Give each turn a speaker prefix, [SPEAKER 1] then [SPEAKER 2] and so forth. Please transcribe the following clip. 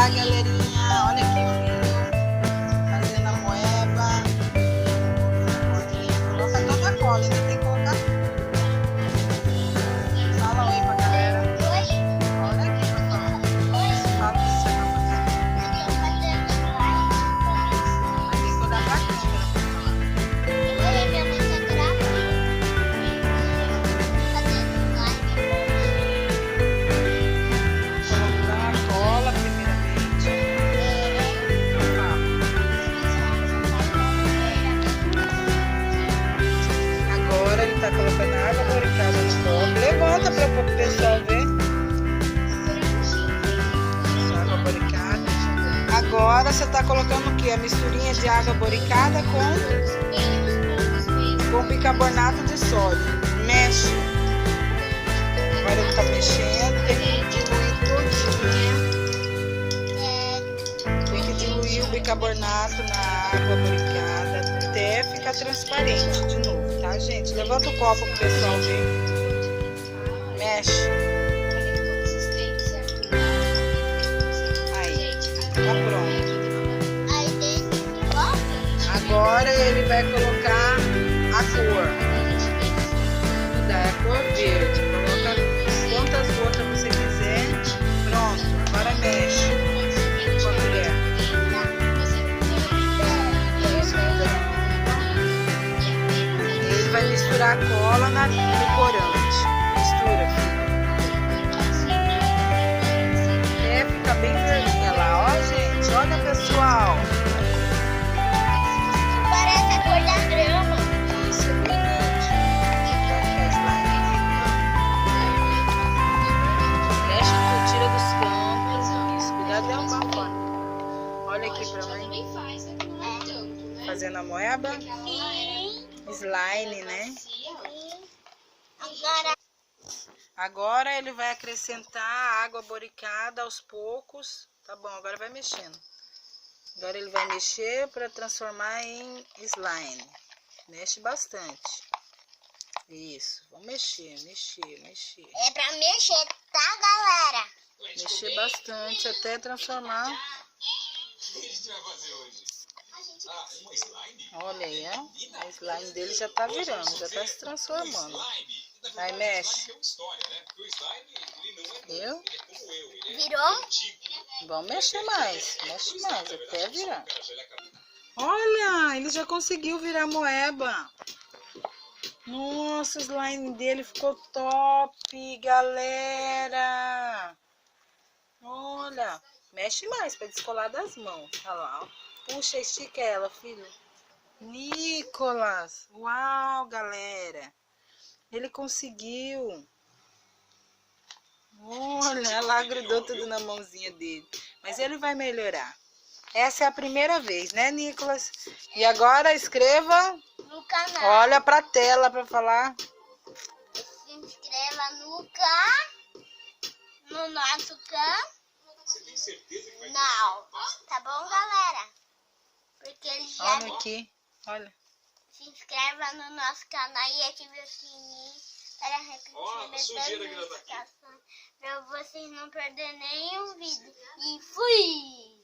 [SPEAKER 1] lá, galerinha. Olha aqui o filho fazendo a moeba. Coloca toda a cola, ainda tem que colocar tudo. Fala oi pra galera. Olha aqui, pessoal. Fala o que você tá fazendo. Mas tem que olhar pra câmera pra falar. Colocar a cola primeiramente. Agora ele tá colocando água boricada no copo. Levanta para o pessoal ver. Água boricada. Agora você tá colocando o que? A misturinha de água boricada com bicarbonato de sódio. Mexe. Agora ele tá mexendo. Tem que diluir todinho. Tem que diluir o bicarbonato na água boricada até ficar transparente de novo, tá, gente? Levanta o copo pro pessoal ver. Mexe. Aí, tá pronto. Agora ele vai colocar a cor. Mudar a cor verde. Coloca quantas gotas você quiser. Pronto, agora mexe com a colher. Ele vai misturar a cola no corante. Mistura, filho. É, fica bem verdinha lá. Ó, gente, olha, pessoal.
[SPEAKER 2] Parece a cor da grama.
[SPEAKER 1] Isso é verdade. Vai ficar slime. Mexe com tira dos cantos. Isso, cuidado de derrubar o pano. Olha aqui pra mim. Fazendo a moeba. Slime, né? Agora ele vai acrescentar a água boricada aos poucos. Tá bom, agora vai mexendo. Agora ele vai mexer para transformar em slime. Mexe bastante. Isso, vamos mexer.
[SPEAKER 2] É pra mexer, tá, galera?
[SPEAKER 1] Mexer bastante até transformar.
[SPEAKER 3] O que a gente vai fazer hoje? Uma slime?
[SPEAKER 1] Olha aí, ó. O slime dele já tá virando, já tá se transformando. Aí mexe. Viu?
[SPEAKER 2] Virou?
[SPEAKER 1] Vamos mexer mais. Mexe mais até virar. Olha, ele já conseguiu virar moeba. Nossa, o slime dele ficou top, galera. Olha, mexe mais para descolar das mãos. Olha lá, ó. Puxa, estica ela, filho. Nicolas, uau, galera. Ele conseguiu. Olha, ela grudou tudo na mãozinha dele. Mas ele vai melhorar. Essa é a primeira vez, né, Nicolas? E agora escreva.
[SPEAKER 2] No canal.
[SPEAKER 1] Olha pra tela pra falar.
[SPEAKER 2] Se inscreva no nosso canal. Não. Tá bom, galera? Porque ele já
[SPEAKER 1] Olha aqui. Olha.
[SPEAKER 2] se inscreva no nosso canal e ative o sininho para repetir as notificações, para vocês não perderem nenhum vídeo. E fui!